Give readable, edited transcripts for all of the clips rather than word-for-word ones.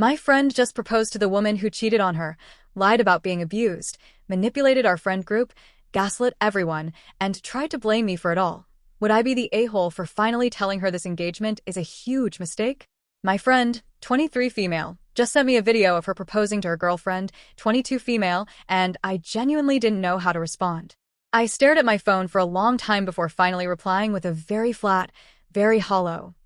My friend just proposed to the woman who cheated on her, lied about being abused, manipulated our friend group, gaslit everyone, and tried to blame me for it all. Would I be the a-hole for finally telling her this engagement is a huge mistake? My friend, 23 female, just sent me a video of her proposing to her girlfriend, 22 female, and I genuinely didn't know how to respond. I stared at my phone for a long time before finally replying with a very flat, very hollow,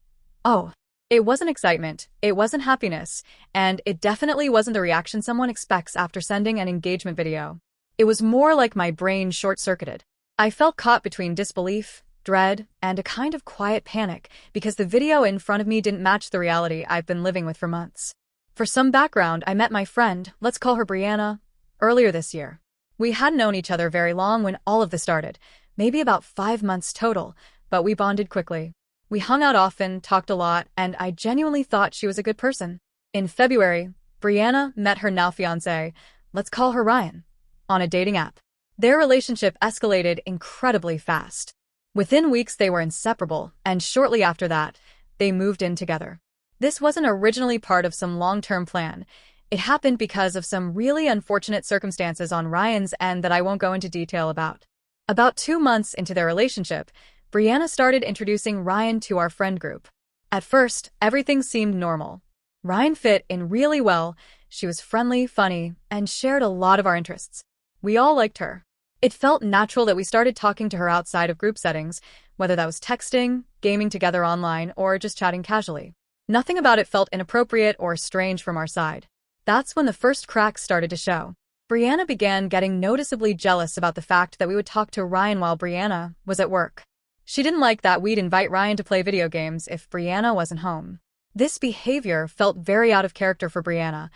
"Oh." It wasn't excitement, it wasn't happiness, and it definitely wasn't the reaction someone expects after sending an engagement video. It was more like my brain short-circuited. I felt caught between disbelief, dread, and a kind of quiet panic because the video in front of me didn't match the reality I've been living with for months. For some background, I met my friend, let's call her Brianna, earlier this year. We hadn't known each other very long when all of this started, maybe about 5 months total, but we bonded quickly. We hung out often, talked a lot, and I genuinely thought she was a good person. In February, Brianna met her now fiancé, let's call her Ryan, on a dating app. Their relationship escalated incredibly fast. Within weeks they were inseparable, and shortly after that, they moved in together. This wasn't originally part of some long-term plan. It happened because of some really unfortunate circumstances on Ryan's end that I won't go into detail about. About 2 months into their relationship, Brianna started introducing Ryan to our friend group. At first, everything seemed normal. Ryan fit in really well, she was friendly, funny, and shared a lot of our interests. We all liked her. It felt natural that we started talking to her outside of group settings, whether that was texting, gaming together online, or just chatting casually. Nothing about it felt inappropriate or strange from our side. That's when the first cracks started to show. Brianna began getting noticeably jealous about the fact that we would talk to Ryan while Brianna was at work. She didn't like that we'd invite Ryan to play video games if Brianna wasn't home. This behavior felt very out of character for Brianna,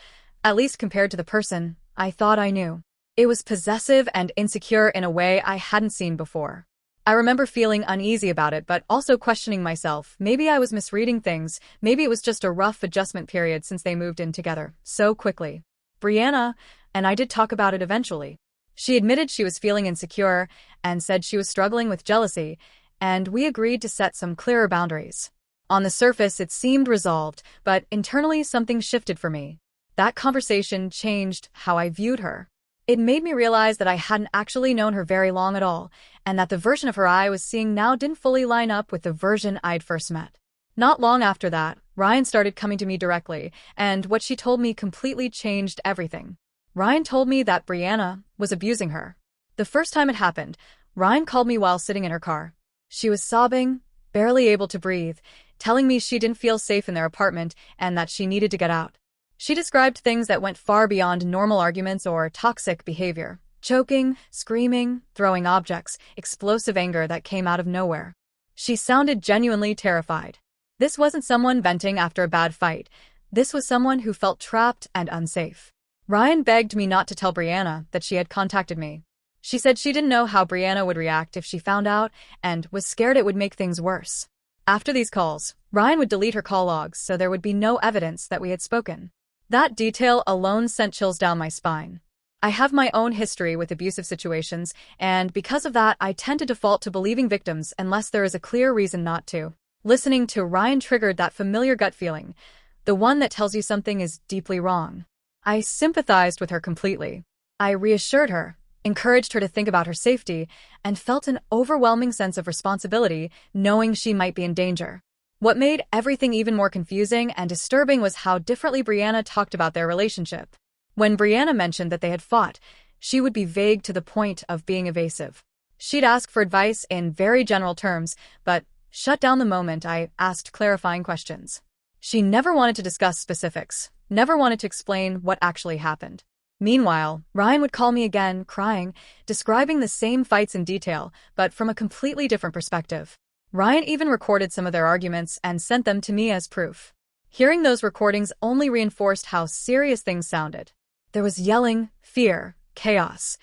at least compared to the person I thought I knew. It was possessive and insecure in a way I hadn't seen before. I remember feeling uneasy about it, but also questioning myself. Maybe I was misreading things, maybe it was just a rough adjustment period since they moved in together so quickly. Brianna and I did talk about it eventually. She admitted she was feeling insecure and said she was struggling with jealousy, and we agreed to set some clearer boundaries. On the surface, it seemed resolved, but internally something shifted for me. That conversation changed how I viewed her. It made me realize that I hadn't actually known her very long at all, and that the version of her I was seeing now didn't fully line up with the version I'd first met. Not long after that, Ryan started coming to me directly, and what she told me completely changed everything. Ryan told me that Brianna was abusing her. The first time it happened, Ryan called me while sitting in her car. She was sobbing, barely able to breathe, telling me she didn't feel safe in their apartment and that she needed to get out. She described things that went far beyond normal arguments or toxic behavior. Choking, screaming, throwing objects, explosive anger that came out of nowhere. She sounded genuinely terrified. This wasn't someone venting after a bad fight. This was someone who felt trapped and unsafe. Ryan begged me not to tell Brianna that she had contacted me. She said she didn't know how Brianna would react if she found out and was scared it would make things worse. After these calls, Ryan would delete her call logs so there would be no evidence that we had spoken. That detail alone sent chills down my spine. I have my own history with abusive situations, and because of that, I tend to default to believing victims unless there is a clear reason not to. Listening to Ryan triggered that familiar gut feeling, the one that tells you something is deeply wrong. I sympathized with her completely. I reassured her, encouraged her to think about her safety, and felt an overwhelming sense of responsibility knowing she might be in danger. What made everything even more confusing and disturbing was how differently Brianna talked about their relationship. When Brianna mentioned that they had fought, she would be vague to the point of being evasive. She'd ask for advice in very general terms, but shut down the moment I asked clarifying questions. She never wanted to discuss specifics, never wanted to explain what actually happened. Meanwhile, Ryan would call me again, crying, describing the same fights in detail, but from a completely different perspective. Ryan even recorded some of their arguments and sent them to me as proof. Hearing those recordings only reinforced how serious things sounded. There was yelling, fear, chaos,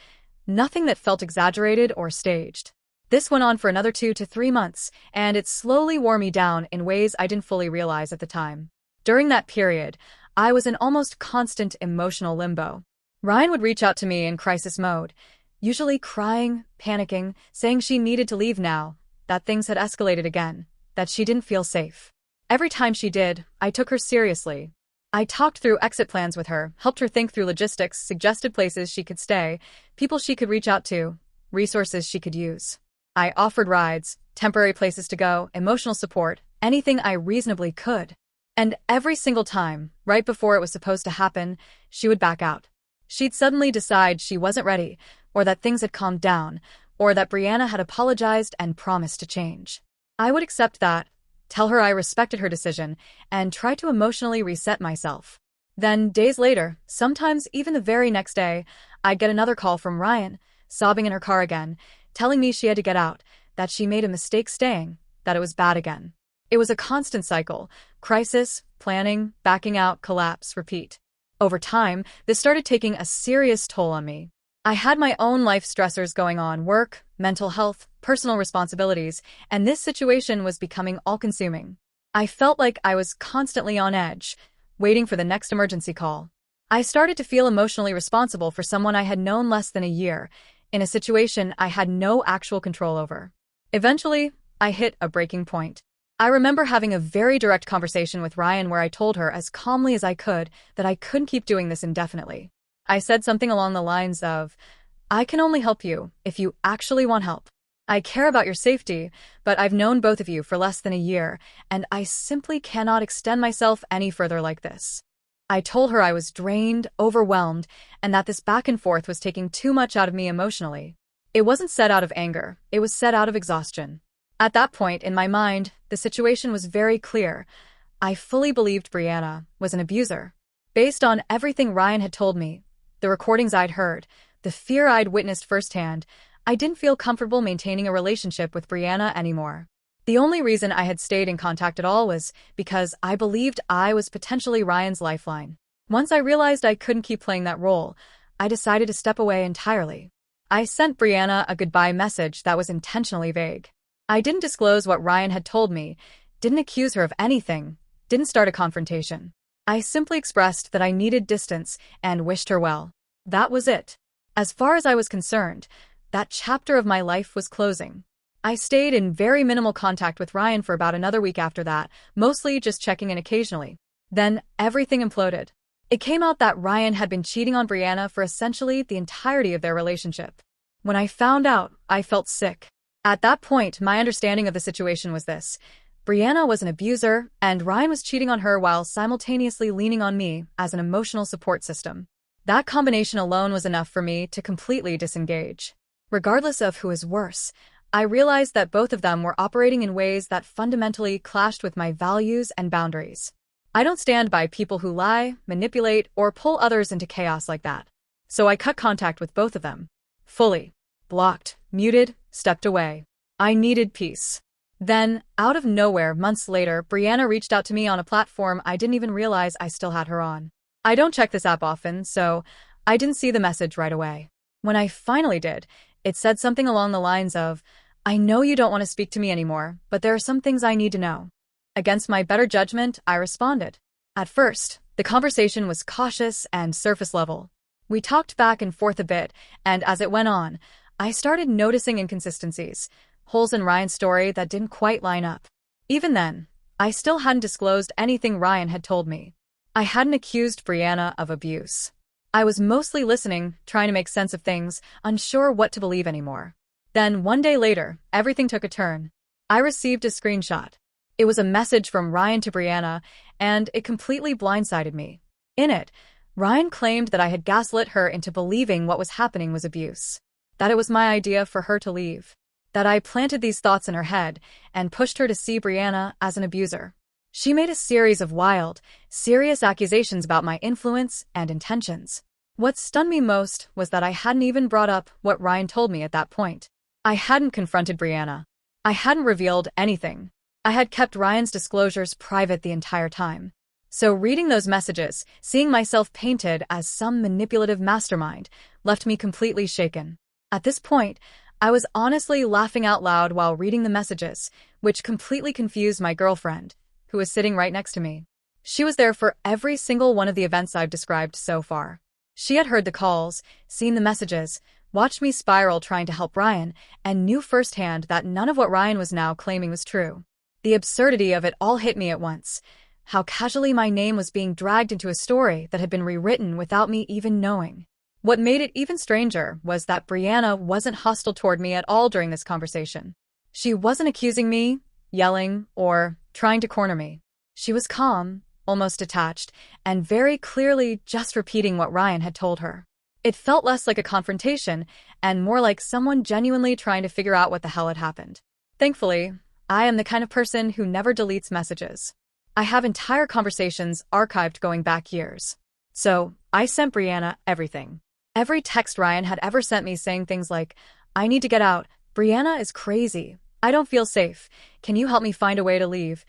nothing that felt exaggerated or staged. This went on for another 2 to 3 months, and it slowly wore me down in ways I didn't fully realize at the time. During that period, I was in almost constant emotional limbo. Ryan would reach out to me in crisis mode, usually crying, panicking, saying she needed to leave now, that things had escalated again, that she didn't feel safe. Every time she did, I took her seriously. I talked through exit plans with her, helped her think through logistics, suggested places she could stay, people she could reach out to, resources she could use. I offered rides, temporary places to go, emotional support, anything I reasonably could. And every single time, right before it was supposed to happen, she would back out. She'd suddenly decide she wasn't ready, or that things had calmed down, or that Brianna had apologized and promised to change. I would accept that, tell her I respected her decision, and try to emotionally reset myself. Then, days later, sometimes even the very next day, I'd get another call from Ryan, sobbing in her car again, telling me she had to get out, that she made a mistake staying, that it was bad again. It was a constant cycle: crisis, planning, backing out, collapse, repeat. Over time, this started taking a serious toll on me. I had my own life stressors going on: work, mental health, personal responsibilities, and this situation was becoming all-consuming. I felt like I was constantly on edge, waiting for the next emergency call. I started to feel emotionally responsible for someone I had known less than a year, in a situation I had no actual control over. Eventually, I hit a breaking point. I remember having a very direct conversation with Ryan where I told her as calmly as I could that I couldn't keep doing this indefinitely. I said something along the lines of, "I can only help you if you actually want help. I care about your safety, but I've known both of you for less than a year, and I simply cannot extend myself any further like this." I told her I was drained, overwhelmed, and that this back and forth was taking too much out of me emotionally. It wasn't said out of anger, it was said out of exhaustion. At that point, in my mind, the situation was very clear. I fully believed Brianna was an abuser. Based on everything Ryan had told me, the recordings I'd heard, the fear I'd witnessed firsthand, I didn't feel comfortable maintaining a relationship with Brianna anymore. The only reason I had stayed in contact at all was because I believed I was potentially Ryan's lifeline. Once I realized I couldn't keep playing that role, I decided to step away entirely. I sent Brianna a goodbye message that was intentionally vague. I didn't disclose what Ryan had told me, didn't accuse her of anything, didn't start a confrontation. I simply expressed that I needed distance and wished her well. That was it. As far as I was concerned, that chapter of my life was closing. I stayed in very minimal contact with Ryan for about another week after that, mostly just checking in occasionally. Then, everything imploded. It came out that Ryan had been cheating on Brianna for essentially the entirety of their relationship. When I found out, I felt sick. At that point, my understanding of the situation was this: Brianna was an abuser, and Ryan was cheating on her while simultaneously leaning on me as an emotional support system. That combination alone was enough for me to completely disengage. Regardless of who is worse, I realized that both of them were operating in ways that fundamentally clashed with my values and boundaries. I don't stand by people who lie, manipulate, or pull others into chaos like that. So I cut contact with both of them. Fully. Blocked, muted, stepped away. I needed peace. Then, out of nowhere, months later, Brianna reached out to me on a platform I didn't even realize I still had her on. I don't check this app often, so I didn't see the message right away. When I finally did, it said something along the lines of, "I know you don't want to speak to me anymore, but there are some things I need to know." Against my better judgment, I responded. At first, the conversation was cautious and surface level. We talked back and forth a bit, and as it went on, I started noticing inconsistencies, holes in Ryan's story that didn't quite line up. Even then, I still hadn't disclosed anything Ryan had told me. I hadn't accused Brianna of abuse. I was mostly listening, trying to make sense of things, unsure what to believe anymore. Then, one day later, everything took a turn. I received a screenshot. It was a message from Ryan to Brianna, and it completely blindsided me. In it, Ryan claimed that I had gaslit her into believing what was happening was abuse. That it was my idea for her to leave. That I planted these thoughts in her head and pushed her to see Brianna as an abuser. She made a series of wild, serious accusations about my influence and intentions. What stunned me most was that I hadn't even brought up what Ryan told me at that point. I hadn't confronted Brianna. I hadn't revealed anything. I had kept Ryan's disclosures private the entire time. So reading those messages, seeing myself painted as some manipulative mastermind, left me completely shaken. At this point, I was honestly laughing out loud while reading the messages, which completely confused my girlfriend, who was sitting right next to me. She was there for every single one of the events I've described so far. She had heard the calls, seen the messages, watched me spiral trying to help Ryan, and knew firsthand that none of what Ryan was now claiming was true. The absurdity of it all hit me at once. how casually my name was being dragged into a story that had been rewritten without me even knowing. What made it even stranger was that Brianna wasn't hostile toward me at all during this conversation. She wasn't accusing me, yelling, or trying to corner me. She was calm, almost detached, and very clearly just repeating what Ryan had told her. It felt less like a confrontation and more like someone genuinely trying to figure out what the hell had happened. Thankfully, I am the kind of person who never deletes messages. I have entire conversations archived going back years. So, I sent Brianna everything. Every text Ryan had ever sent me saying things like, "I need to get out. Brianna is crazy. I don't feel safe. Can you help me find a way to leave?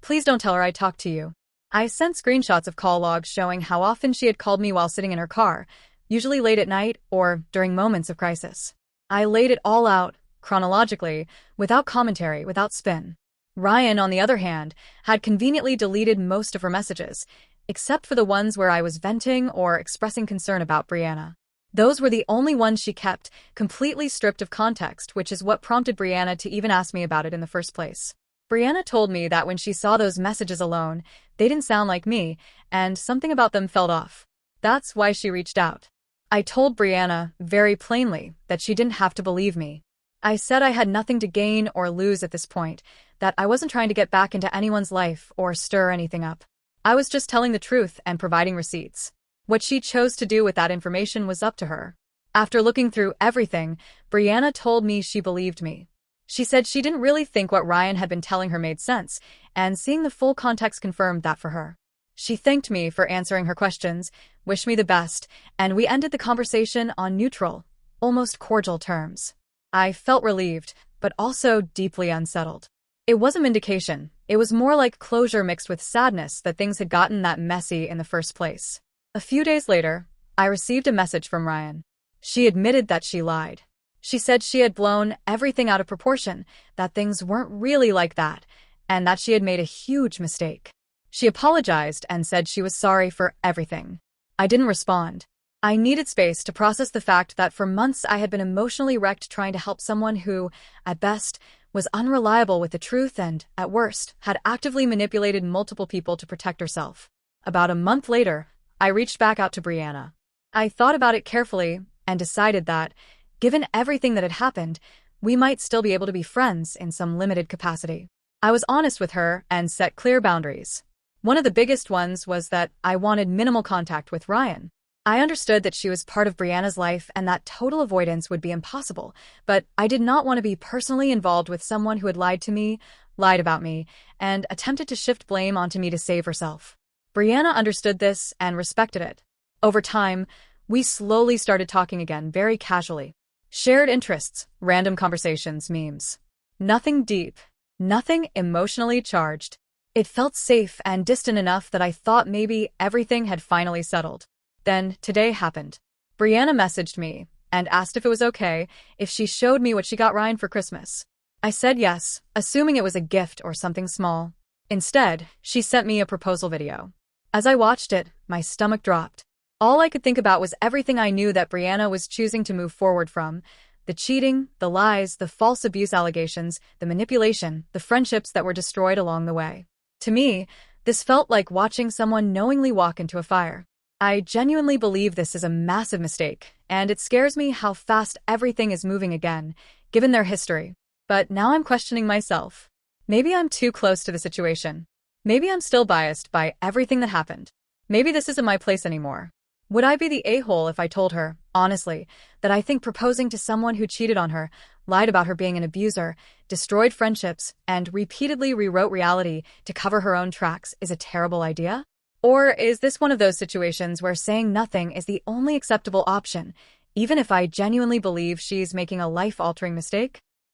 Please don't tell her I talked to you." I sent screenshots of call logs showing how often she had called me while sitting in her car, usually late at night or during moments of crisis. I laid it all out, chronologically, without commentary, without spin. Ryan, on the other hand, had conveniently deleted most of her messages, except for the ones where I was venting or expressing concern about Brianna. Those were the only ones she kept, completely stripped of context, which is what prompted Brianna to even ask me about it in the first place. Brianna told me that when she saw those messages alone, they didn't sound like me, and something about them felt off. That's why she reached out. I told Brianna, very plainly, that she didn't have to believe me. I said I had nothing to gain or lose at this point, that I wasn't trying to get back into anyone's life or stir anything up. I was just telling the truth and providing receipts. What she chose to do with that information was up to her. After looking through everything, Brianna told me she believed me. She said she didn't really think what Ryan had been telling her made sense, and seeing the full context confirmed that for her. She thanked me for answering her questions, wished me the best, and we ended the conversation on neutral, almost cordial terms. I felt relieved, but also deeply unsettled. It wasn't vindication. It was more like closure mixed with sadness that things had gotten that messy in the first place. A few days later, I received a message from Ryan. She admitted that she lied. She said she had blown everything out of proportion, that things weren't really like that, and that she had made a huge mistake. She apologized and said she was sorry for everything. I didn't respond. I needed space to process the fact that for months I had been emotionally wrecked trying to help someone who, at best, was unreliable with the truth and, at worst, had actively manipulated multiple people to protect herself. About a month later, I reached back out to Brianna. I thought about it carefully and decided that, given everything that had happened, we might still be able to be friends in some limited capacity. I was honest with her and set clear boundaries. One of the biggest ones was that I wanted minimal contact with Ryan. I understood that she was part of Brianna's life and that total avoidance would be impossible, but I did not want to be personally involved with someone who had lied to me, lied about me, and attempted to shift blame onto me to save herself. Brianna understood this and respected it. Over time, we slowly started talking again very casually. Shared interests, random conversations, memes. Nothing deep, nothing emotionally charged. It felt safe and distant enough that I thought maybe everything had finally settled. Then, today happened. Brianna messaged me and asked if it was okay if she showed me what she got Ryan for Christmas. I said yes, assuming it was a gift or something small. Instead, she sent me a proposal video. As I watched it, my stomach dropped. All I could think about was everything I knew that Brianna was choosing to move forward from. The cheating, the lies, the false abuse allegations, the manipulation, the friendships that were destroyed along the way. To me, this felt like watching someone knowingly walk into a fire. I genuinely believe this is a massive mistake, and it scares me how fast everything is moving again, given their history. But now I'm questioning myself. Maybe I'm too close to the situation. Maybe I'm still biased by everything that happened. Maybe this isn't my place anymore. Would I be the a-hole if I told her, honestly, that I think proposing to someone who cheated on her, lied about her being an abuser, destroyed friendships, and repeatedly rewrote reality to cover her own tracks is a terrible idea? Or is this one of those situations where saying nothing is the only acceptable option, even if I genuinely believe she's making a life-altering mistake?